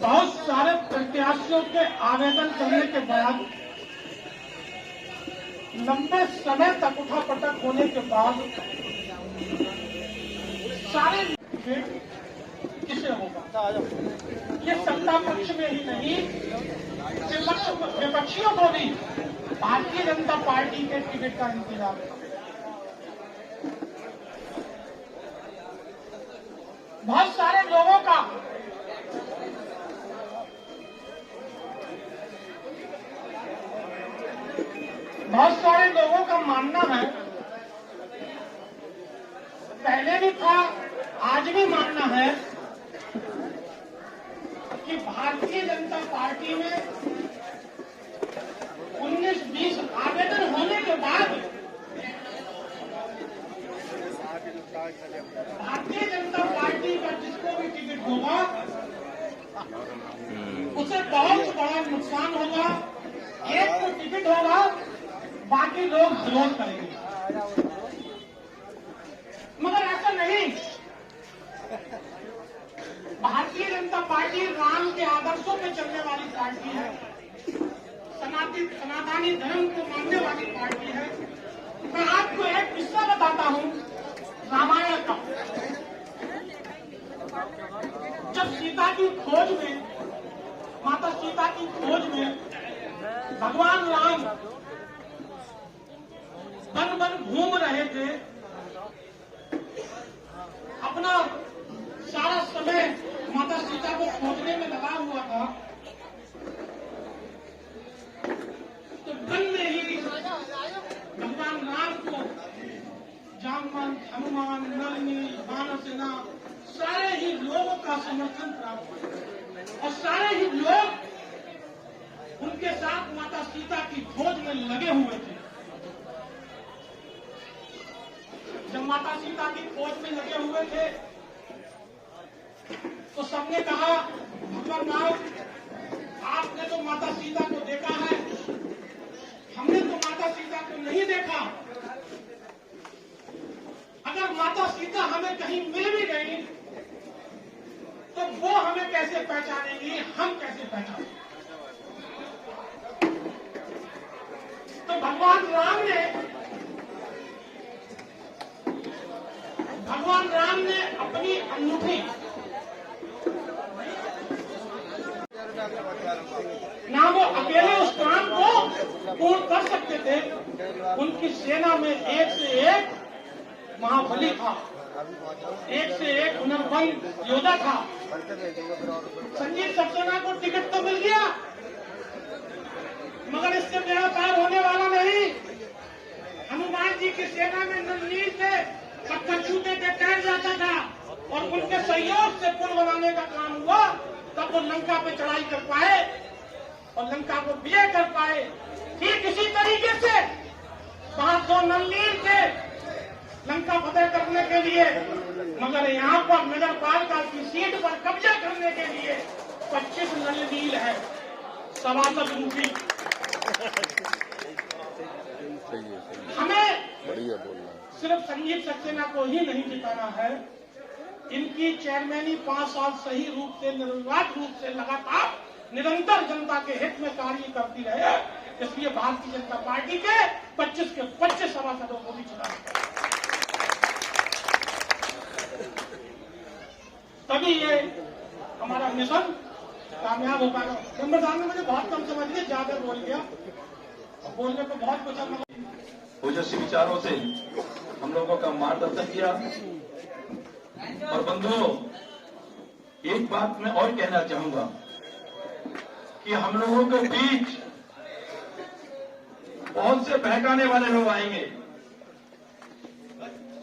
बहुत सारे प्रत्याशियों के आवेदन करने के बाद लंबे समय तक उठापटक होने के बाद सारे किसे होगा? ये सत्ता पक्ष में ही नहीं, विपक्षियों को भी भारतीय जनता पार्टी के टिकट का इंतजार है। बहुत सारे लोगों का मानना है, पहले भी था, आज भी मानना है कि भारतीय जनता पार्टी में 19-20 आवेदन होने के बाद भारतीय जनता पार्टी का जिसको भी टिकट होगा उसे बहुत बड़ा नुकसान होगा। एक को टिकट होगा, बाकी लोग विरोध करेंगे। मगर ऐसा नहीं, भारतीय जनता पार्टी राम के आदर्शों पे चलने वाली पार्टी है, सनातनी धर्म को मानने वाली पार्टी है। मैं आपको एक किस्सा बताता हूं रामायण का। जब सीता की खोज में, माता सीता की खोज में भगवान राम वन वन घूम रहे थे, अपना सारा समय माता सीता को खोजने में लगा हुआ था, तो वन में ही भगवान राम को जामवंत, हनुमान, नलिनी, वानरसेना सारे ही लोगों का समर्थन प्राप्त हुआ और सारे ही लोग उनके साथ माता सीता की खोज में लगे हुए थे। जब माता सीता की खोज में लगे हुए थे तो सबने कहा, भगवान राम, आपने तो माता सीता को देखा है, हमने तो माता सीता को नहीं देखा। अगर माता सीता हमें कहीं मिल भी गई तो वो हमें कैसे पहचानेंगी, हम कैसे पहचानेंगे? तो भगवान राम ने अपनी अंगूठी ना वो अकेले उस काम को पूर्ण कर सकते थे, उनकी सेना में एक से एक महाबली था, एक से एक हुनरमंद योद्धा था। संजीव सक्सेना को टिकट तो मिल गया, मगर इससे मेरा पार होने वाला नहीं। हनुमान जी की सेना में नलनील थे, पत्थर छूते थे, तैर जाता था, और उनके सहयोग से पुल बनाने का काम हुआ, तब वो लंका पे चढ़ाई कर पाए और लंका को विजय कर पाए। ठीक इसी तरीके से 500 नलनील थे लंका फतेह करने के लिए, मगर यहाँ पर नगर पालिका की सीट पर कब्जा करने के लिए 25 नलनील है, सभासद रूपी। हमें सिर्फ संजीव सक्सेना को ही नहीं जिताना है, इनकी चेयरमैनी 5 साल सही रूप से, निर्विवाद रूप से, लगातार निरंतर जनता के हित में कार्य करती रहे। इसलिए भारतीय जनता पार्टी के 25 के 25 सभासदों को भी चुना, तभी ये हमारा मिशन कामयाब हो पाएगा। नंबर साहब ने मुझे बहुत कम समझ लिया, ज्यादा बोल गया, बोलने को बहुत कुछ। ओजस्वी विचारों से हम लोगों का मार्गदर्शन किया। और बंधुओं, एक बात मैं और कहना चाहूंगा कि हम लोगों के बीच बहुत से बहकाने वाले लोग आएंगे,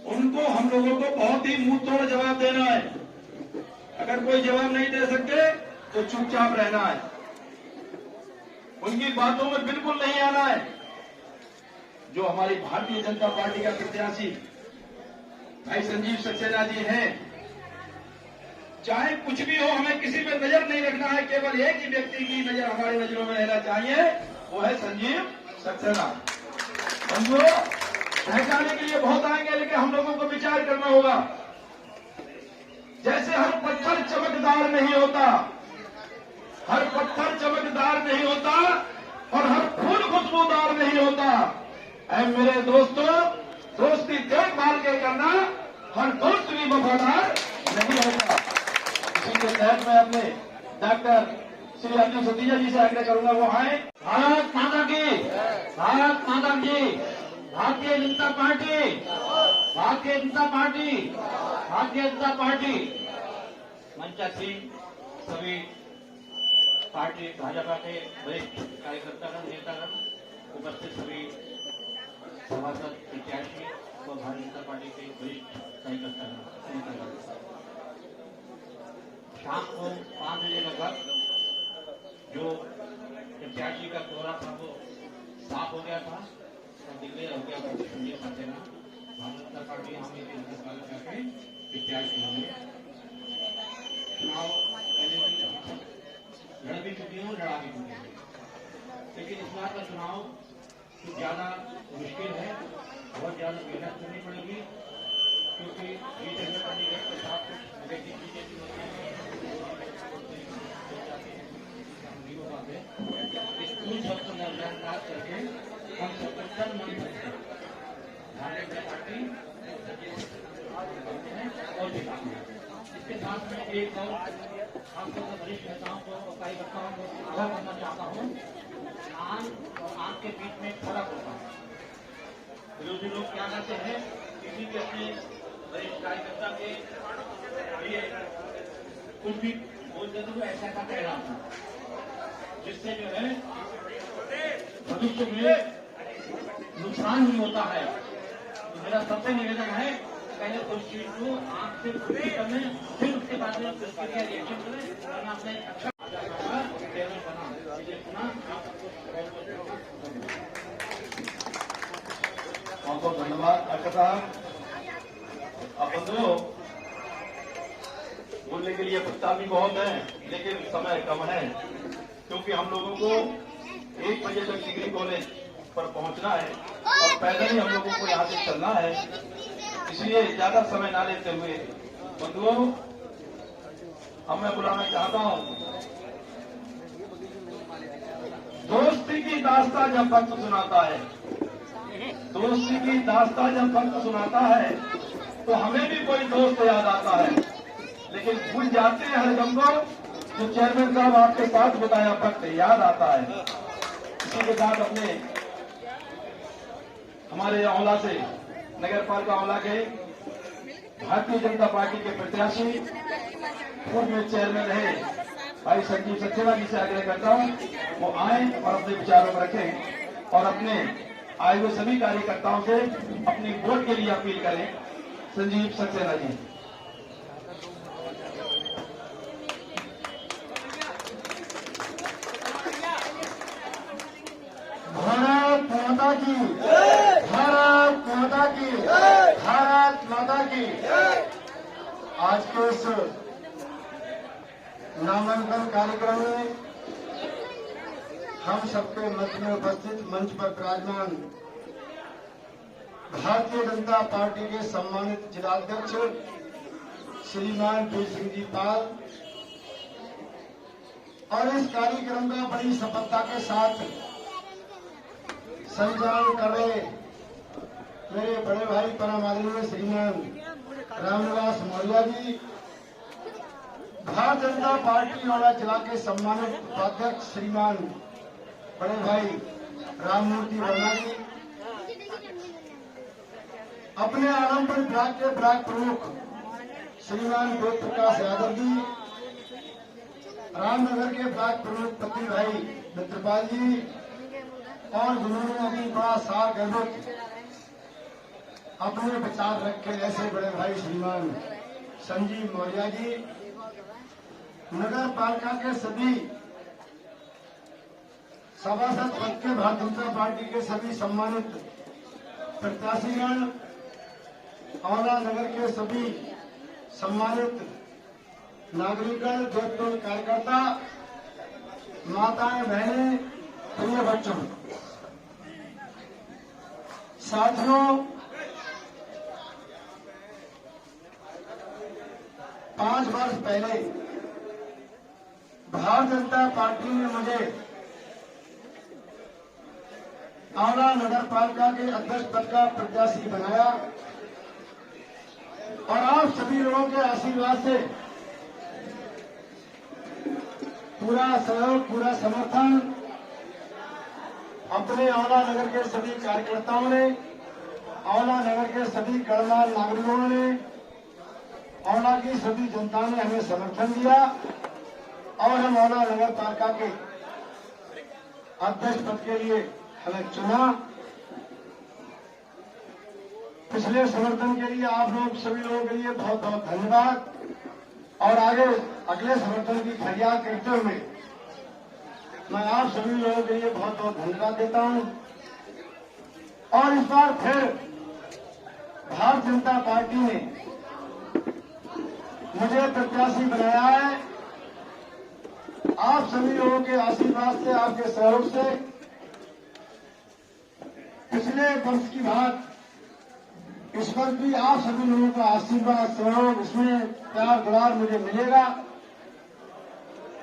उनको हम लोगों को बहुत ही मुंह तोड़ जवाब देना है। अगर कोई जवाब नहीं दे सकते तो चुपचाप रहना है, उनकी बातों में बिल्कुल नहीं आना है। जो हमारी भारतीय जनता पार्टी का प्रत्याशी भाई संजीव सक्सेना जी हैं, चाहे कुछ भी हो, हमें किसी पे नजर नहीं रखना है, केवल एक ही व्यक्ति की नजर हमारी नजरों में रहना चाहिए, वो है संजीव सक्सेना। बंधुओं, पहचाने के लिए बहुत आएंगे, लेकिन हम लोगों को विचार करना होगा। जैसे हर पत्थर चमकदार नहीं होता, हर पत्थर चमकदार नहीं होता और हर फूल खुशबूदार नहीं होता। ऐ मेरे दोस्तों, दोस्ती देखभाल के करना, हर दोस्त भी वफादार नहीं होता। इसी के तहत मैं अपने डॉक्टर श्री अर्जुन सतीजा जी से आग्रह करूंगा वो आए। भारत माता की, भारत माता की, Bharatiya Janata party, Bharatiya Janata party, Bharatiya Janata party. मंचासीन सभी पार्टी भाजपा के वरिष्ठ कार्यकर्तागण, नेतागण, उपस्थित सभी सभासद, प्रत्याशी और भारतीय जनता पार्टी के वरिष्ठ कार्यकर्तागण, नेतागण। शाम को 5 बजे लगभग जो प्रत्याशी का कोहरा था वो साफ हो गया था और डिक्लेयर हो गया था। संजय सक्सेना भारतीय जनता पार्टी हम करके प्रत्याशी होंगे। चुनाव पहले भी लड़ भी चुकी हूँ, लड़ा भी चुकी हूँ, लेकिन इस बार का चुनाव कुछ ज्यादा मुश्किल है, बहुत ज्यादा मेहनत करनी पड़ेगी, क्योंकि बीजेपी कैंडिडेट के साथ कुछ नेगेटिव चीजें होती हैं। स्कूल सबको नजरअंदाज करके हम सबको तन मन करते भारतीय जनता पार्टी और भी काम है। इसके साथ में एक और आप लोग वरिष्ठ नेताओं को, कार्यकर्ताओं को आगाह करना चाहता हूँ। आम और आम के बीच में फर्क होता है। विरोधी लोग क्या करते हैं, किसी के अपने वरिष्ठ कार्यकर्ता के लिए कुछ भी बोल देते तो ऐसा का कह रहा था, जिससे जो है भविष्य में नुकसान ही होता है। तो मेरा सबसे निवेदन है, पहले उस चीज को आंख से पुष्टि करने, फिर उसके बाद में उसके लिए रिएक्शन करें और अपने अच्छा बना सुना। बहुत बहुत धन्यवाद डॉक्टर साहब। अब बंधुओं, बोलने के लिए प्रस्ताव भी बहुत है, लेकिन समय कम है, क्योंकि हम लोगों को 1 बजे तक डिग्री कॉलेज पर पहुंचना है और पैदल ही हम लोगों को यहाँ से चलना है। इसलिए ज्यादा समय ना लेते हुए बंधुओं, अब मैं बुलाना चाहता हूँ, दोस्ती की दास्तां जब वक्त सुनाता है, दोस्ती की दास्तां जब वक्त सुनाता है तो हमें भी कोई दोस्त याद आता है, लेकिन भूल जाते हैं हर गम को जो चेयरमैन साहब आपके साथ बताया वक्त याद आता है। इसी के साथ अपने हमारे औला से, नगर पालिका औला के भारतीय जनता पार्टी के प्रत्याशी, पूर्व में चेयरमैन रहे भाई संजीव सक्सेना जी से आग्रह करता हूं वो आए और अपने विचारों को रखें और अपने आए हुए सभी कार्यकर्ताओं से अपनी वोट के लिए अपील करें। संजीव सक्सेना जी। भारत माता की, भारत माता की, भारत माता की। आज के इस नामांकन कार्यक्रम में हम सबके मध्य में उपस्थित मंच पर विराजमान भारतीय जनता पार्टी के सम्मानित जिलाध्यक्ष श्रीमान वी सिंह जी पाल और इस कार्यक्रम का बड़ी सफलता के साथ संचालन कर रहे मेरे बड़े भाई परम आदरणीय श्रीमान रामनिवास मौर्य जी, भारतीय जनता पार्टी औला जिला के सम्मानित उपाध्यक्ष श्रीमान बड़े भाई राममूर्ति वर्मा जी, अपने आलमपुर ब्लॉक के ब्लॉक प्रमुख श्रीमान वेद प्रकाश यादव जी, रामनगर के ब्लॉक प्रमुख पति भाई मित्रपाल जी और जिन्होंने अभी बड़ा सार गर्भित अपने विचार रखे ऐसे बड़े भाई श्रीमान संजीव मौर्य जी, नगर पालिका के सभी सभासद पद के भारतीय जनता पार्टी के सभी सम्मानित प्रत्याशीगण, औला नगर के सभी सम्मानित नागरिकगण, व्यक्तिगत कार्यकर्ता, माताएं, बहनें, प्रिय बच्चों, साथियों, 5 वर्ष पहले भारतीय जनता पार्टी ने मुझे आंवला नगर पालिका के अध्यक्ष पद का प्रत्याशी बनाया और आप सभी लोगों के आशीर्वाद से पूरा सहयोग, पूरा समर्थन अपने आंवला नगर के सभी कार्यकर्ताओं ने, आंवला नगर के सभी गणमान्य नागरिकों ने, आंवला की सभी जनता ने हमें समर्थन दिया और हम आंवला नगर पालिका के अध्यक्ष पद के लिए हमें चुना। पिछले समर्थन के लिए आप लोग सभी लोगों के लिए बहुत बहुत धन्यवाद और आगे अगले समर्थन की फरियाद करते हुए मैं आप सभी लोगों के लिए बहुत बहुत धन्यवाद देता हूं। और इस बार फिर भारतीय जनता पार्टी ने मुझे प्रत्याशी बनाया है। आप सभी लोगों के आशीर्वाद से, आपके सहयोग से पिछले वर्ष की बात इस वर्ष भी आप सभी लोगों का आशीर्वाद, सहयोग, इसमें प्यार दुलार मुझे मिलेगा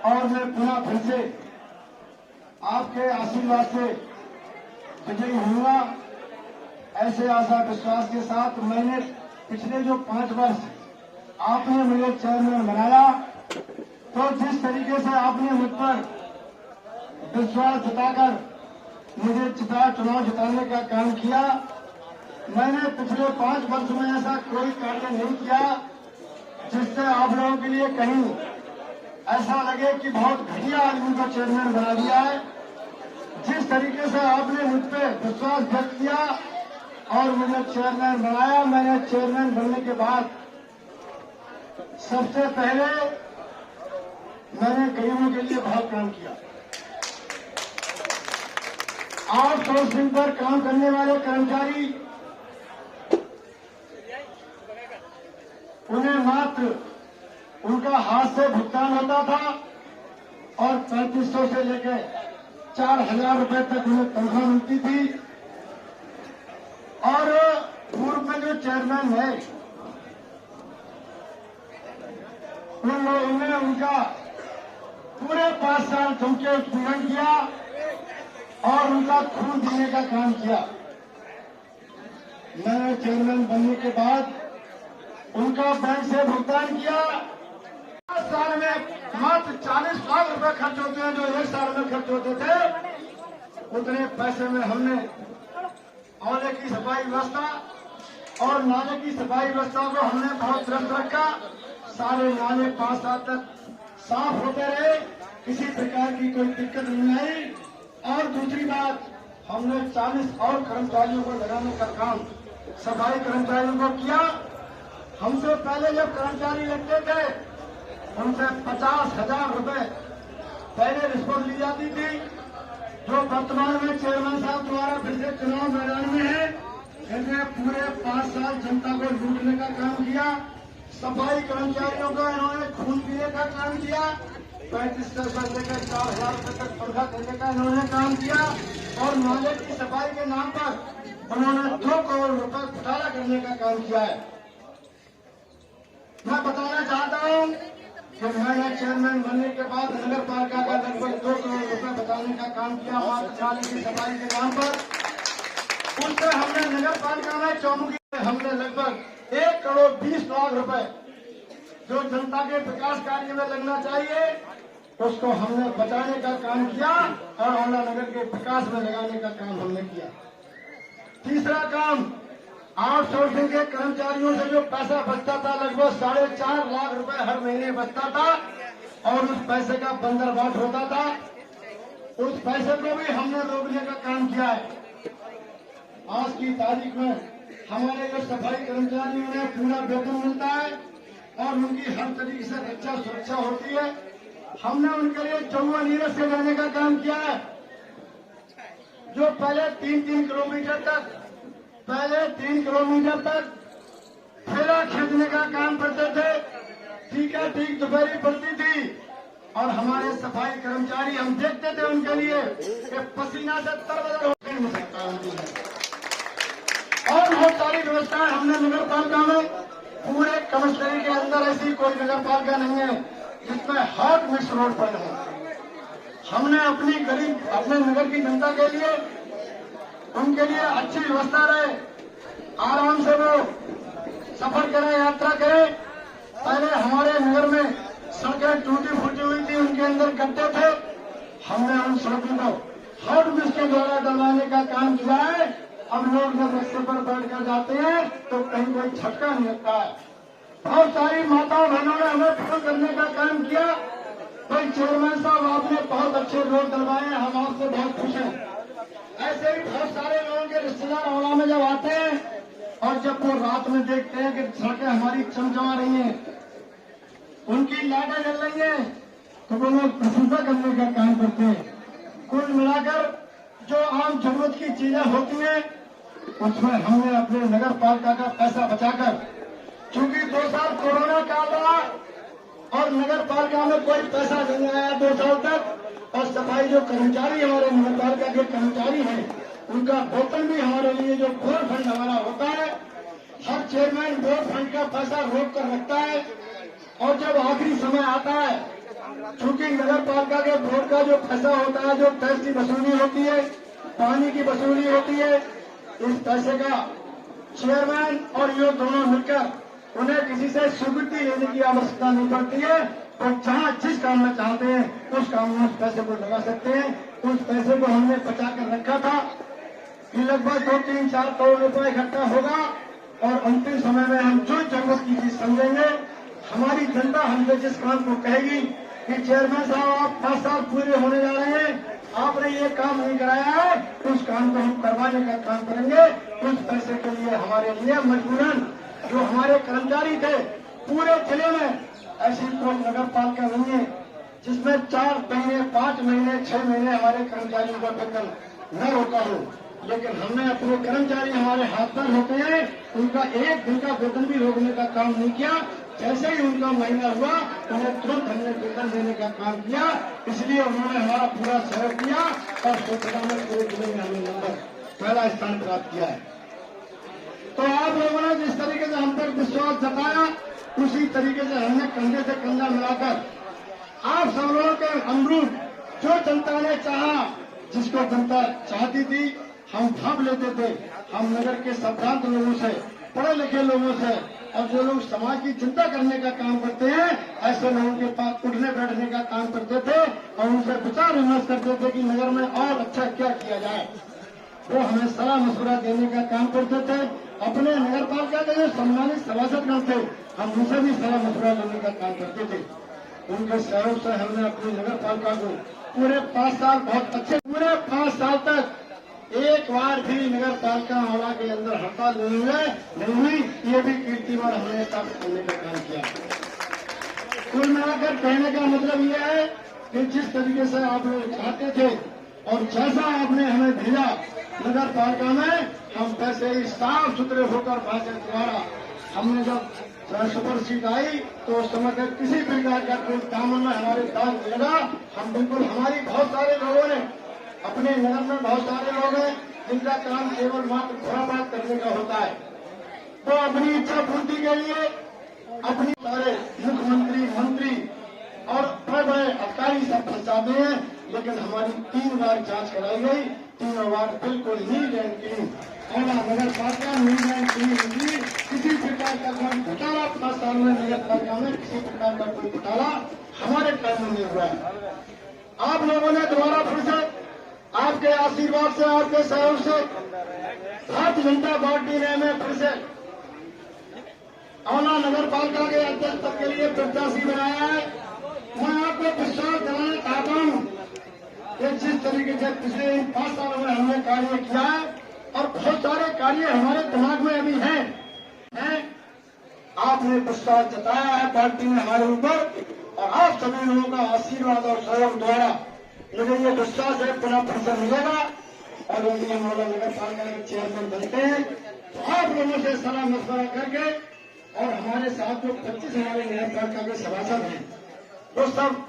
और मैं पुनः फिर से आपके आशीर्वाद से विजयी होऊंगा। ऐसे आशा विश्वास के साथ मैंने पिछले जो 5 वर्ष आपने मुझे चेयरमैन बनाया, तो जिस तरीके से आपने मुझ पर विश्वास जताकर मुझे चुनाव जिताने का काम किया, मैंने पिछले 5 वर्ष में ऐसा कोई कार्य नहीं किया जिससे आप लोगों के लिए कहीं ऐसा लगे कि बहुत घटिया आदमी को चेयरमैन बना दिया है। जिस तरीके से आपने मुझ पर विश्वास व्यक्त किया और मुझे चेयरमैन बनाया, मैंने चेयरमैन बनने के बाद सबसे पहले मैंने गरीबों के लिए बहुत काम किया। आउटसोर्सिंग पर काम करने वाले कर्मचारी, उन्हें मात्र उनका हाथ से भुगतान होता था और 3500 से लेकर 4000 रुपए तक उन्हें तनख्वाह मिलती थी। और पूर्व में जो चेयरमैन है उन लोगों ने उनका पूरे 5 साल जम के उत्पीड़न किया और उनका खून देने का काम किया। मैंने चेयरमैन बनने के बाद उनका बैंक से भुगतान किया। 5 साल में मात्र 40 लाख रुपए खर्च होते हैं जो 1 साल में खर्च होते थे। उतने पैसे में हमने औले की सफाई व्यवस्था और नाले की सफाई व्यवस्था को हमने बहुत दुरुस्त रखा। सारे नाले 5 साल तक साफ होते रहे, किसी प्रकार की कोई दिक्कत नहीं आई। और दूसरी बात, हमने 40 और कर्मचारियों को लगाने का काम सफाई कर्मचारियों को किया। हमसे पहले जब कर्मचारी लगते थे उनसे 50,000 रुपए पहले रिश्वत ली जाती थी। जो वर्तमान में चेयरमैन साहब द्वारा फिर से चुनाव मैदान में है, इन्होंने पूरे 5 साल जनता को लूटने का काम किया। सफाई कर्मचारियों का इन्होंने खून पीने का काम किया। 3500 से लेकर 4000 रुपए तक तनख्वाह देने का इन्होंने काम किया और नाले की सफाई के नाम पर उन्होंने 2 करोड़ रुपए घोटाला करने का काम किया है। मैं बताना चाहता हूं कि मैंने चेयरमैन बनने के बाद नगर पालिका का लगभग 2 करोड़ रुपए बचाने का काम किया मात्र नाले की सफाई के नाम पर। उससे हमने नगर पालिका में चौमुखी में हमने लगभग 1 करोड़ 20 लाख रुपए जो जनता के विकास कार्य में लगना चाहिए उसको हमने बचाने का काम किया और आंवला नगर के विकास में लगाने का काम हमने किया। तीसरा काम, आउटसोर्सिंग के कर्मचारियों से जो पैसा बचता था लगभग 4.5 लाख रुपए हर महीने बचता था और उस पैसे का बंदरबाट होता था, उस पैसे को भी हमने रोकने का काम किया है। आज की तारीख में हमारे जो सफाई कर्मचारियों ने पूरा वेतन मिलता है और उनकी हर तरीके से रक्षा सुरक्षा होती है। हमने उनके लिए चौवा नीरज से जाने का काम किया है। जो पहले 3 किलोमीटर तक ठेला खींचने का काम करते थे, ठीक दोपहरी पड़ती थी और हमारे सफाई कर्मचारी हम देखते थे उनके लिए कि पसीना से तरबतर होते हैं। और बहुत सारी व्यवस्थाएं हमने नगर पालिका में, पूरे कमिश्नरी के अंदर ऐसी कोई नगर पालिका नहीं है जिसमें हॉट मिक्स रोड पर है। हमने अपने नगर की जनता के लिए, उनके लिए अच्छी व्यवस्था रहे, आराम से वो सफर करें, यात्रा करें। पहले हमारे नगर में सड़कें टूटी फूटी हुई थी, उनके अंदर गड्ढे थे। हमने उन सड़कों को हॉट मिक्स के द्वारा डलवाने का काम किया है। अब लोग जब रस्ते पर बैठकर जाते हैं तो कहीं कोई झटका नहीं लगता है। बहुत सारी माताओं बहनों ने हमें फोन करने का काम किया, भाई चेयरमैन साहब आपने बहुत अच्छे रोड डलवाए हैं, हम आपसे बहुत खुश हैं। ऐसे ही बहुत सारे लोगों के रिश्तेदार औला में जब आते हैं और जब वो रात में देखते हैं कि सड़कें हमारी चमचमा रही हैं, उनकी लाइटें जल रही हैं, तो वो लोग प्रशंसा करने का काम करते हैं। कुल मिलाकर जो आम जरूरत की चीजें होती हैं उसमें हमने अपने नगर पालिका का पैसा बचाकर, चूंकि 2 साल कोरोना काल रहा और नगर पालिका में कोई पैसा नहीं आया 2 साल तक, और सफाई जो कर्मचारी हमारे नगर पालिका के कर्मचारी हैं उनका वेतन भी हमारे लिए जो बोर्ड फंड हमारा होता है, हर चेयरमैन बोर्ड फंड का पैसा रोक कर रखता है। और जब आखिरी समय आता है, चूंकि नगर पालिका के बोर्ड का जो पैसा होता है, जो टैक्स की वसूली होती है, पानी की वसूली होती है, इस पैसे का चेयरमैन और ये दोनों मिलकर उन्हें किसी से स्वीकृति लेने की आवश्यकता नहीं पड़ती है। और जहां जिस काम में चाहते हैं उस काम में उस पैसे को लगा सकते हैं। उस पैसे को हमने बचा कर रखा था कि लगभग 2-3-4 करोड़ रुपए इकट्ठा होगा और अंतिम समय में हम जो जरूरत की चीज समझेंगे, हमारी जनता हमसे जिस काम को कहेगी कि चेयरमैन साहब आप 5 साल पूरे होने जा रहे हैं, आपने ये काम नहीं कराया है, उस काम को हम करवाने का काम करेंगे। उस पैसे के लिए हमारे लिए मजबूरन जो हमारे कर्मचारी थे, पूरे जिले में ऐसी कोई नगर पालिका नहीं है जिसमें 4 महीने, 5 महीने, 6 महीने हमारे कर्मचारियों का वेतन न रोका हो। लेकिन हमने अपने कर्मचारी हमारे हाथ पर होते हैं, उनका 1 दिन का वेतन भी रोकने का काम नहीं किया। जैसे ही उनका महीना हुआ उन्हें तुरंत हमने वेतन देने का काम किया। इसलिए उन्होंने हमारा पूरा सहयोग किया और स्वच्छता में पूरे जिले में हमने नंबर 1 स्थान प्राप्त किया है। तो आप लोगों ने जिस तरीके से हम पर विश्वास जताया, उसी तरीके से हमने कंधे से कंधा मिलाकर आप सब लोगों के अनुरूप जो जनता ने चाहा, जिसको जनता चाहती थी, हम भाग लेते थे। हम नगर के संभ्रांत लोगों से, पढ़े लिखे लोगों से और जो लोग समाज की चिंता करने का काम करते हैं, ऐसे लोगों के पास उठने बैठने का काम करते थे और उनसे विचार विमर्श करते थे कि नगर में और अच्छा क्या किया जाए। वो हमें सलाह मशवरा देने का काम करते थे। अपने नगर पालिका के जो सम्मानित सभासदगण थे, हम उनसे भी सलाह मशवरा लेने का काम करते थे। उनके सहयोग से हमने अपनी नगर पालिका को पूरे 5 साल बहुत अच्छे, पूरे 5 साल तक एक बार भी नगर पालिका औला के अंदर हड़ताल नहीं हुई। ये भी कीर्तिमान हमने स्थापित करने का काम किया। कुल मिलाकर कहने का मतलब यह है कि जिस तरीके से आप लोग चाहते थे और जैसा आपने हमें भेजा नगर पालिका में, हम वैसे ही साफ सुथरे होकर भाषण द्वारा हमने जब सुपर सीट आई तो उस समय तक किसी प्रकार का कोई दामन में हमारे दाग नहीं लगा। हम बिल्कुल, हमारी बहुत सारे लोगों ने, अपने नगर में बहुत सारे लोग हैं जिनका काम केवल मात्र थोड़ा बात करने का होता है, तो अपनी इच्छा पूर्ति के लिए अपनी सारे मुख्यमंत्री, मंत्री और बड़े बड़े अधिकारी सब फंसाते हैं। लेकिन हमारी 3 बार जांच कराई गई, 3 बार बिल्कुल नीट एंड क्लीन औला नगर पालिका, नीट एंड क्लीन, किसी प्रकार का कोई घोटाला 5 साल में नगर पालिका में किसी प्रकार का कोई घोटाला हमारे टाइम में नहीं हुआ है। आप लोगों ने दोबारा फिर से आपके आशीर्वाद से, आपके सहयोग से भारतीय जनता पार्टी ने हमें फिर से औला नगर पालिका के अध्यक्ष पद के लिए प्रत्याशी बनाया है। मैं आपको विश्वास दिलाना चाहता हूं कि जिस तरीके से पिछले 5 सालों में हमने कार्य किया है और बहुत सारे कार्य हमारे दिमाग में अभी हैं, आपने विश्वास जताया है पार्टी ने हमारे ऊपर, और आप सभी लोगों का आशीर्वाद और सहयोग द्वारा मुझे ये विश्वास है पुनः फंक्शन मिलेगा और यदि हम औला नगर पालिका के चेयरमैन बनते हैं तो आप लोगों से सलाह मशवरा करके और हमारे साथ जो 25 हमारे नगर पालिका के सभासद हैं वो सब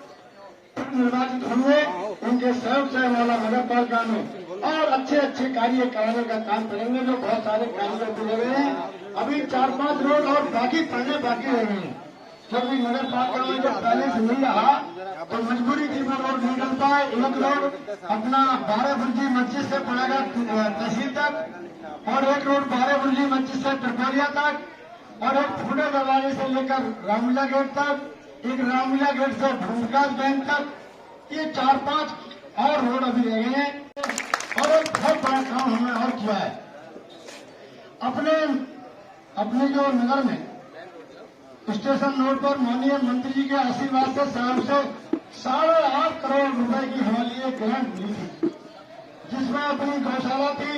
निर्वाचित होंगे। उनके सहयोग से औला नगर पालिका में और अच्छे अच्छे कार्य कराने का काम करेंगे। जो बहुत सारे कार्य मिले हुए हैं, अभी 4-5 रोड और बाकी थाने बाकी रहे हैं, क्योंकि नगर पालिका में जब पहले से नहीं रहा तो मजबूरी थी वो रोड नहीं बन पाए। एक रोड अपना 12 बुर्जी मस्जिद से पड़ेगा तहसील तक, और एक रोड 12 बुर्जी मस्जिद से टकोरिया तक, और एक फूले दरवाजे से लेकर रामलीला गेट तक, एक रामलीला गेट से भूमिकास बैंक तक, ये 4-5 और रोड अभी रह गए हैं। और एक बहुत बड़ा काम हमने और किया है अपने जो नगर में स्टेशन रोड पर माननीय मंत्री जी के आशीर्वाद से साहब से 8.5 करोड़ रुपए की हमारे लिए ग्रांट मिली थी, जिसमें अपनी गौशाला थी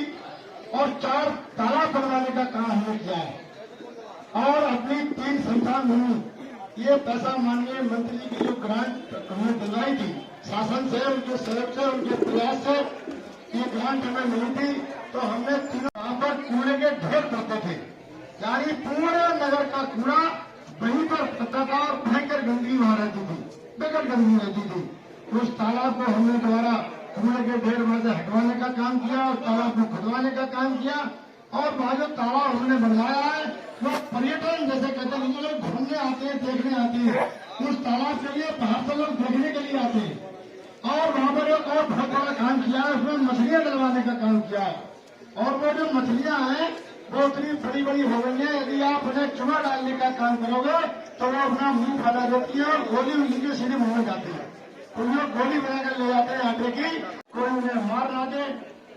और 4 तालाब बनवाने का काम हमने किया है और अपनी 3 संस्थान भूमि। ये पैसा माननीय मंत्री जी की जो ग्रांट हमने दिलवाई थी शासन से, उनके सहयोग से, उनके प्रयास से ये ग्रांट हमें मिली थी। तो हमने वहां पर कूड़े के ढेर पड़ते थे, यानी पूरे नगर का कूड़ा वहीं पर पड़ता था और भयंकर गंदगी वहां रहती थी, बेकार गंदगी रहती थी। उस तालाब को हमने दोबारा कूड़े के ढेर वहां से हटवाने का काम किया और तालाब को खुदवाने का काम किया। और वहां जो तालाब हमने बनवाया है वो पर्यटन जैसे कहते हैं, जो लोग घूमने आते हैं, देखने आते हैं, उस तालाब के लिए बाहर से लोग देखने के लिए आते हैं। और वहां पर एक और बहुत बड़ा काम किया है, उसमें मछलियां डलवाने का काम किया है। और वो जो मछलियां हैं वो इतनी बड़ी बड़ी हो गई है, यदि आप उन्हें चुना डालने का काम करोगे तो वो अपना मुंह फैला देती है और गोली उनके सीधे मुंह में जाती है। तो वो गोली बनाकर ले जाते हैं आटे की, कोई उन्हें मार ना दे।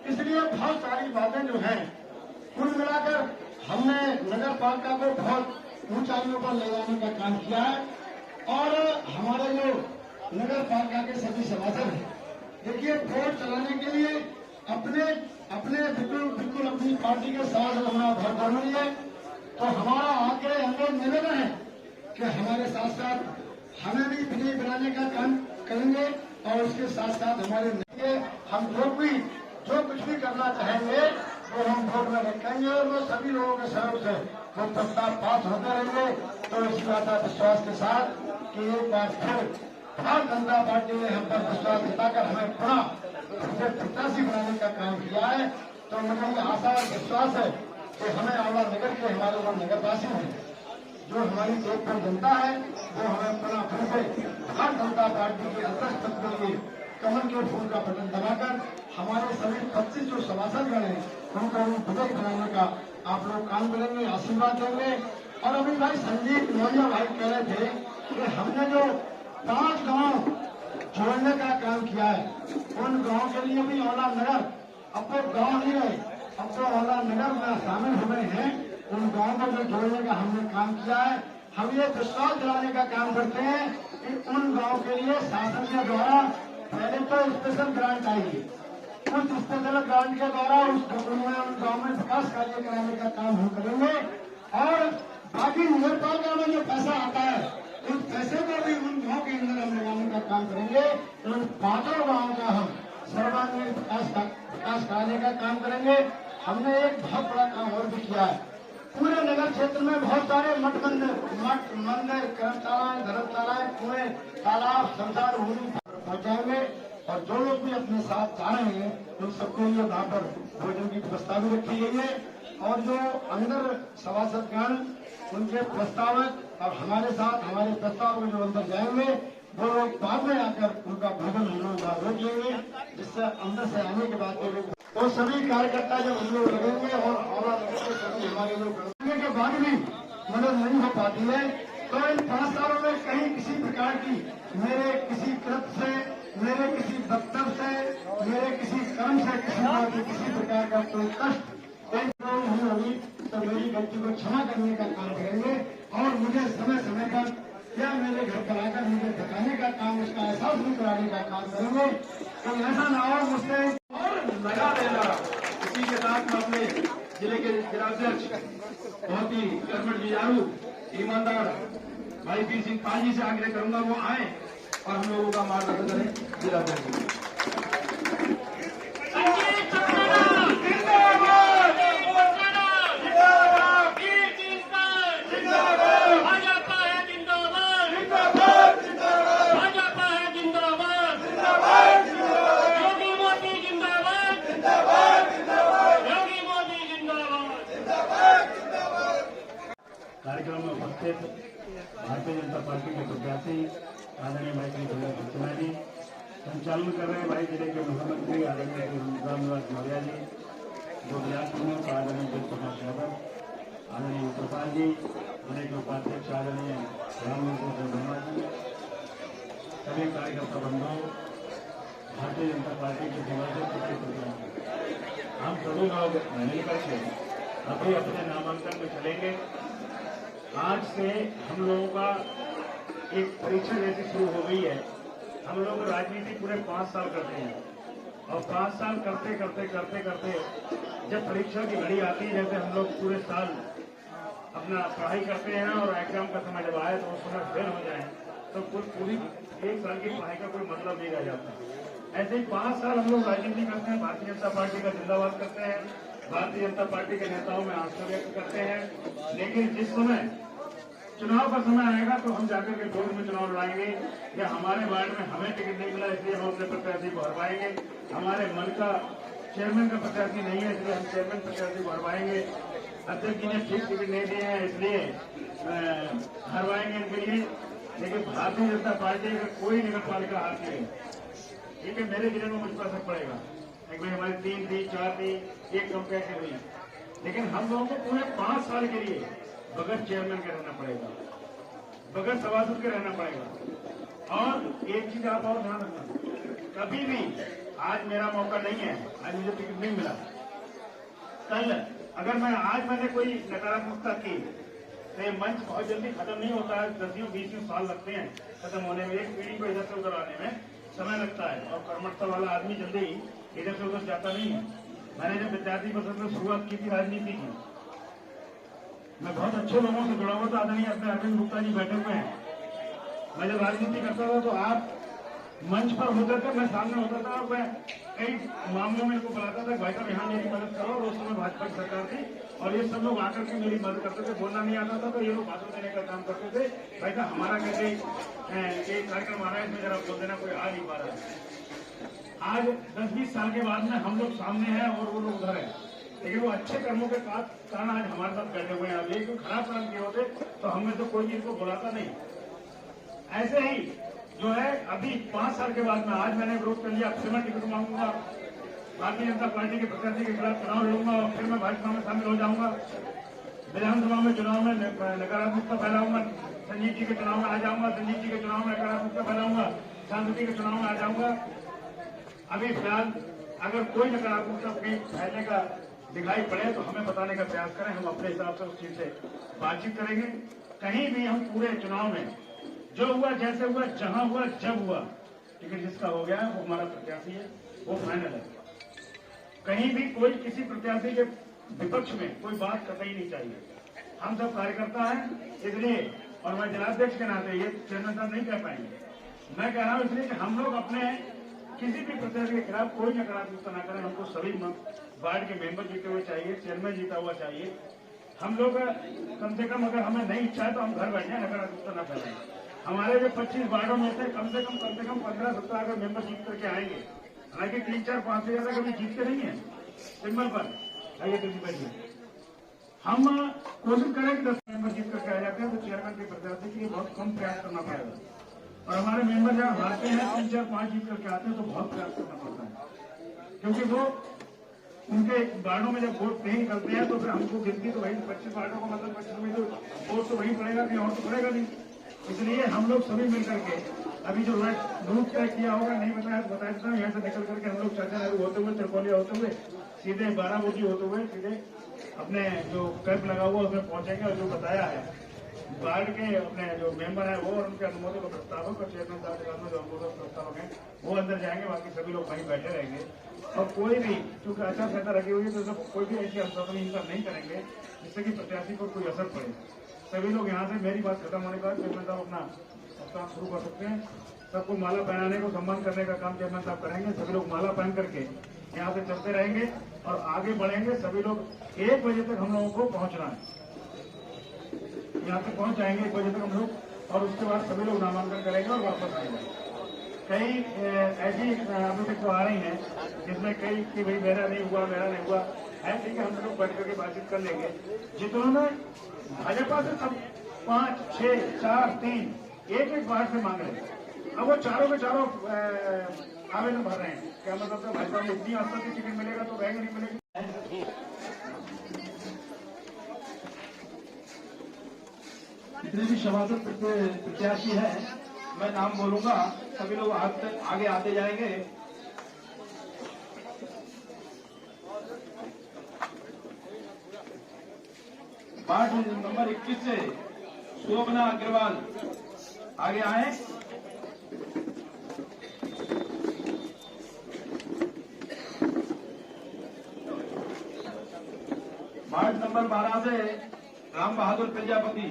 इसलिए बहुत सारी बातें जो हैं कुल मिलाकर हमने नगर पालिका को बहुत ऊंचाइयों पर ले जाने का काम किया है। और हमारे जो नगर पालिका के सभी सभासद हैं, देखिए वोट चलाने के लिए अपने बिल्कुल अपनी पार्टी के साथ होना बहुत जरूरी है। तो हमारा आग्रह हमें निवेदन है कि हमारे साथ साथ हमें भी विजयी बनाने का काम करेंगे और उसके साथ साथ हमारे लिए हम जो कुछ भी करना चाहेंगे वो हम वोट में रखेंगे और वो सभी लोगों के सहयोग से वो प्रस्ताव पास होते रहेंगे। तो इसी बात विश्वास के साथ कि एक बार फिर भारतीय जनता पार्टी ने हम पर विश्वास जताकर हमें पुनः प्रत्याशी बनाने का काम किया है। तो मुझे ये आशा और विश्वास है कि हमें आंवला नगर के हमारे जो नगरवासी हैं, जो हमारी देखभाल जनता है, वो हमें पुनः फिर से भारतीय जनता पार्टी के अध्यक्ष पद के लिए कमल के फूल का बटन दबाकर हमारे सभी 25 जो सभासदगण हैं उनको विजयी बनाने का आप लोग काम करेंगे, आशीर्वाद देंगे। और अभी भाई संजीव मौर्य भाई कह रहे थे कि हमने जो 5 गांव जोड़ने का काम किया है, उन गांव के लिए भी आंवला नगर अब तो गांव नहीं रहे, अब तो आंवला नगर में शामिल हो गए हैं। उन गांव को जो जोड़ने का हमने काम किया है, हम ये विश्वास दिलाने का काम करते हैं कि उन गांव के लिए शासन के द्वारा पहले तो स्पेशल ग्रांट आएगी, उस स्पेशल ग्रांट के द्वारा उन गांव में विकास कार्य कराने का काम हम करेंगे। और बाकी नगर पालिका में जो पैसा आता है उस पैसे को भी उन गांव के अंदर हम लगाने का काम करेंगे। उन 5 गांव का हम सर्वांगीण विकास कराने का काम करेंगे। हमने एक बहुत बड़ा काम और भी किया है, पूरे नगर क्षेत्र में बहुत सारे मठ मंदिर कर्मशालाएं, धर्मशालाएं, कुएं, तालाब, शमशान भूमि पहुंचाएंगे। और जो लोग भी अपने साथ जा रहे हैं उन सबके लिए वहां पर भोजन की व्यवस्था भी रखी गई है। और जो अंदर सभासदगण उनके प्रस्तावक और हमारे साथ हमारे प्रस्ताव में जो अंदर जाएंगे वो लोग बाद में आकर उनका भोजन हम लोग रोक लेंगे, जिससे अंदर से आने के बाद वो सभी कार्यकर्ता जब हम लोग लगेंगे और सभी हमारे लोग लगने के बाद भी मदद नहीं हो पाती है। तो इन 5 सालों में कहीं किसी प्रकार की मेरे किसी कृत से, मेरे किसी वक्तव्य से, मेरे किसी कर्म से किसी प्रकार का कोई कष्ट नहीं होगी तो मेरी गलती को क्षमा करने का काम करेंगे। और मुझे समय समय पर या मेरे घर पर आकर मुझे थकाने का काम, उसका एहसास भी कराने का काम करेंगे। तो ऐसा ना हो मुझसे और लगा देना। इसी के साथ मैं अपने जिले के जिलाध्यक्ष बहुत ही कर्मठ जुझारू ईमानदार भाई वीर सिंह पाल जी से आग्रह करूंगा वो आए और हम लोगों का मार्गदर्शन करें। जिलाध्यक्ष कार्यक्रम में उपस्थित भारतीय जनता पार्टी संचालन कर रहे हैं भाई जिले के मुख्यमंत्री आदरणीय रामनिवास मौर्य जी, जो बिलासपुर में आदरणीय जयप्रकाश यादव, आदरणीय प्रसाद जी, जिले के उपाध्यक्ष आदरणीय रामनिवास वर्मा जी, सभी कार्यकर्ता बंधुओं, भारतीय जनता पार्टी के दिवंगत हम सभी लोग मिलकर के अभी अपने नामांकन में चलेंगे। आज से हम लोगों का एक परीक्षा जैसी शुरू हो गई है। हम लोग राजनीति पूरे 5 साल करते हैं और 5 साल करते करते करते करते जब परीक्षा की घड़ी आती है, जैसे हम लोग पूरे साल अपना पढ़ाई करते हैं और एग्जाम का समय जब आए तो उस समय फेल हो जाए तो पूरी 1 साल की पढ़ाई का कोई मतलब नहीं रह जाता। ऐसे ही 5 साल हम लोग राजनीति करते हैं, भारतीय जनता पार्टी का जिंदाबाद करते हैं, भारतीय जनता पार्टी के नेताओं में आस्था व्यक्त करते हैं। लेकिन जिस समय चुनाव का समय आएगा तो हम जाकर के बोर्ड में चुनाव लड़ाएंगे या हमारे वार्ड में हमें टिकट नहीं मिला इसलिए हम अपने प्रत्याशी को हरवाएंगे, हमारे मन का चेयरमैन का प्रत्याशी नहीं है इसलिए हम चेयरमैन प्रत्याशी को हरवाएंगे, अध्यक्ष जी ने ठीक टिकट नहीं दिए हैं इसलिए हरवाएंगे इनके लिए। लेकिन भारतीय जनता पार्टी का कोई नगर पालिका हार नहीं है, ठीक है। मेरे जिले में मुझ पर असर पड़ेगा, एक भाई हमारे 3 थी, 4 थी, एक कंपेयर की हुई, लेकिन हम लोगों को पूरे 5 साल के लिए बगैर चेयरमैन के रहना पड़ेगा, बगैर सभासद के रहना पड़ेगा। और एक चीज आप और ध्यान रखना, कभी भी आज मेरा मौका नहीं है, आज मुझे टिकट नहीं मिला, कल अगर मैंने कोई नकारात्मकता की तो ये मंच बहुत जल्दी खत्म नहीं होता है, 10-20 साल लगते हैं खत्म होने में, एक पीढ़ी को इधर से उधर आने में समय लगता है और कर्मठता वाला आदमी जल्दी ही इधर से उधर जाता नहीं है। मैंने जब विद्यार्थी परिषद में शुरुआत की थी राजनीति की, मैं बहुत अच्छे लोगों से जुड़ा हुआ था, आदरणीय अपने अरविंद गुप्ता जी बैठे हुए हैं। मैं जब राजनीति करता था तो आप मंच पर होते थे, मैं सामने होता था और मैं कई मामलों में इनको बुलाता था, भाई साहब यहाँ मेरी मदद करो, और उस समय भाजपा की सरकार थी और ये सब लोग आकर के मेरी मदद करते थे। बोलना नहीं आता था तो ये लोग भाषण देने का काम करते थे, भाई साहब हमारा कैसे एक कार्यक्रम आ रहा है इसमें जरा बोल देना, कोई आ नहीं पा रहा है। आज 10-20 साल के बाद में हम लोग सामने हैं और वो लोग उधर है, लेकिन वो अच्छे कर्मों के कारण आज हमारे साथ बैठे हुए हैं। अब ये खराब काम किए होते तो हमें तो कोई इनको बुलाता नहीं। ऐसे ही जो है अभी 5 साल के बाद में आज मैंने विरोध कर लिया, फिर मैं टिकट मांगूंगा, भारतीय जनता पार्टी के प्रत्याशी के खिलाफ चुनाव लड़ूंगा और फिर मैं भाजपा में शामिल हो जाऊंगा, विधानसभा में चुनाव में नकारात्मकता फैलाऊंगा, संजीव जी के चुनाव में आ जाऊंगा, संजीव जी के चुनाव में नकारात्मकता फैलाऊंगा, शांति के चुनाव में आ जाऊंगा। अभी फिलहाल अगर कोई नकारात्मकता फैलने का दिखाई पड़े तो हमें बताने का प्रयास करें, हम अपने हिसाब से उस चीज से बातचीत करेंगे। कहीं भी हम पूरे चुनाव में जो हुआ, जैसे हुआ, जहां हुआ, जब हुआ, टिकट जिसका हो गया वो हमारा प्रत्याशी है, वो फाइनल है। कहीं भी कोई किसी प्रत्याशी के विपक्ष में कोई बात कतई नहीं चाहिए। हम सब कार्यकर्ता हैं इसलिए, और मैं जिलाध्यक्ष के नाते ये चेयरमैन साहब नहीं कह पाएंगे, मैं कह रहा हूं इसलिए कि हम लोग अपने किसी भी प्रत्याशी के खिलाफ कोई नकारात्मकता न करें। हमको सभी वार्ड के मेंबर जीते हुए चाहिए, चेयरमैन जीता हुआ चाहिए। हम लोग कम से कम अगर हमें नहीं इच्छा है तो हम घर बैठ जाए, नकारात्मकता न फैलाएं। हमारे जो 25 वार्डों में से कम से कम 15-17 अगर मेंबर जीत करके आएंगे, हालांकि 3-4-5 से ज्यादा कभी जीतते नहीं है सिंबल पर, आइए दिल्ली बैठिए, हम कोशिश करें कि 10 मेंबर जीत करके आ जाते हैं तो चेयरमैन के प्रत्याशी के लिए बहुत कम प्रयास करना पड़ेगा। और हमारे मेंबर जहाँ हारते हैं 3-4-5 जीत करके आते हैं तो बहुत प्रयास करना पड़ता है, क्योंकि वो उनके वार्डों में जब वोट नहीं निकलते हैं तो फिर हमको गिनती तो वही 25 वार्डों का मतलब 25 में तो वोट तो वही पड़ेगा, कहीं और तो पड़ेगा नहीं। इसलिए हम लोग सभी मिलकर के अभी जो रूट तय किया होगा, नहीं बताया तो बता देता हूँ, यहाँ से निकल करके हम लोग चाचा नेहरू होते हुए, त्रिकोलिया होते हुए, सीधे 12 बोटी होते हुए सीधे अपने जो कैंप लगा हुआ उसमें पहुंचेंगे। और जो बताया है वार्ड के अपने जो मेंबर है वो और उनके अनुमोदन का प्रस्तावक और चेयरमैन साहब के जो अनुमोदन प्रस्तावक है वो अंदर जाएंगे, बाकी सभी लोग वहीं बैठे रहेंगे। और कोई भी क्योंकि आचार संहिता लगी हुई है तो कोई भी ऐसी अनुशासनहीनता नहीं करेंगे जिससे कि प्रत्याशी को कोई असर पड़े। सभी लोग यहाँ से मेरी बात खत्म होने के बाद चेयरमैन साहब अपना काम शुरू कर सकते हैं। सबको माला पहनाने को सम्मान करने का काम चेयरमैन साहब करेंगे। सभी लोग माला पहन करके यहाँ से चलते रहेंगे और आगे बढ़ेंगे। सभी लोग 1 बजे तक हम लोगों को पहुंचना है, यहाँ तक पहुंच जाएंगे 1 बजे तक हम लोग, और उसके बाद सभी लोग नामांकन करेंगे और वापस आएंगे। कई ऐसी अभी तक तो आ रही हैं जिसमें कई कि भाई मेरा नहीं हुआ है, ठीक है, हम लोग बैठ करके बातचीत कर लेंगे। जिन्होंने भाजपा से सब 5, 6, 4, 3 एक वार्ड से मांग रहे हैं, अब वो चारों के चारों आवेदन भर रहे हैं। क्या मतलब है, भाजपा में इतनी आस्था की टिकट मिलेगा तो रहेगा नहीं मिलेगी। जितने भी सभासद प्रत्याशी हैं, मैं नाम बोलूंगा, सभी लोग आगे आते जाएंगे। वार्ड नंबर 21 से शोभना अग्रवाल आगे आए। वार्ड नंबर 12 से Ram Bahadur Prajapati.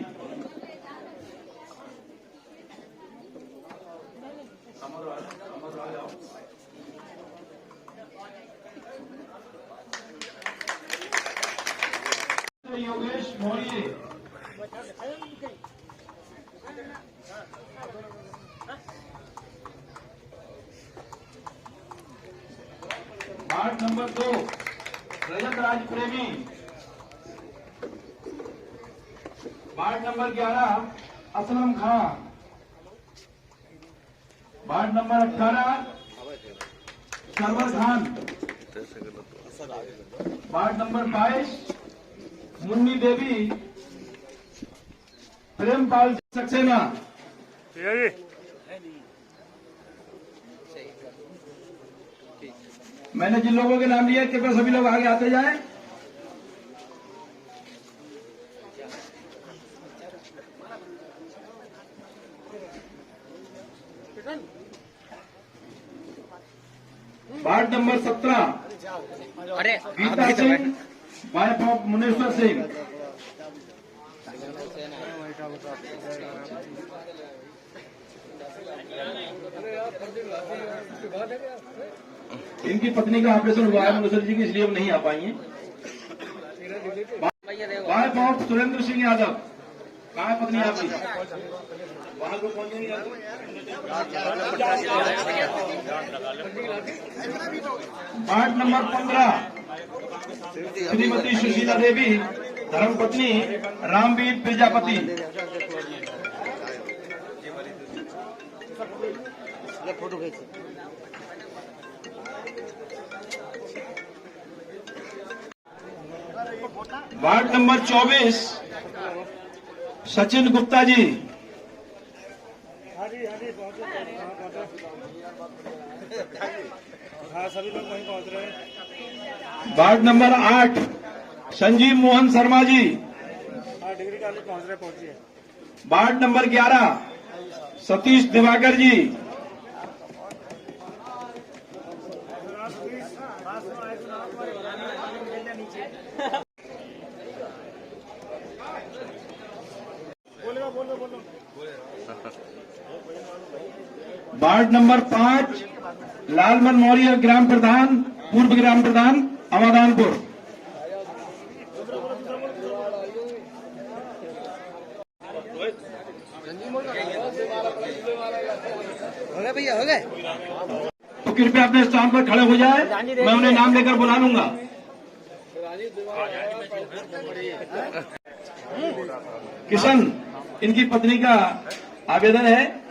Yogesh Maurya. Ward number 2 Rajat Raj Premi. Ward number 11 Aslam Khan. Ward number 18 Sarwar Khan. Ward number 22 Munni Devi Prempal Saxena. मैंने जिन लोगों के नाम लिए कृपया सभी लोग आगे आते जाएं। Ward number 17 Geeta Singh wife of Muneshwar Singh. इनकी पत्नी का ऑपरेशन हुआ है मुनेश्वर जी की, इसलिए वो नहीं आ पाई हैं। Wife of Surendra Singh Yadav. कहाँ है पत्नी आपकी? वहां को पहुंचेंगे। वार्ड नंबर 15 श्रीमती सुशीला देवी धर्मपत्नी रामवीर प्रजापति। Ward number 24 Sachin Gupta ji. हाँ, सभी लोग वहीं पहुंच रहे हैं। Ward number 8 Sanjeev Mohan Sharma ji. हाँ, डिग्री कॉलेज पहुंचिए। Ward number 11 Satish Diwakar ji. Ward number 5 Lalman Maurya ग्राम प्रधान, पूर्व ग्राम प्रधान अमादानपुर। हो गए भैया, हो गए। तो कृपया अपने स्थान पर खड़े हो जाए, मैं उन्हें नाम लेकर बुला लूंगा। किशन, इनकी पत्नी का आवेदन है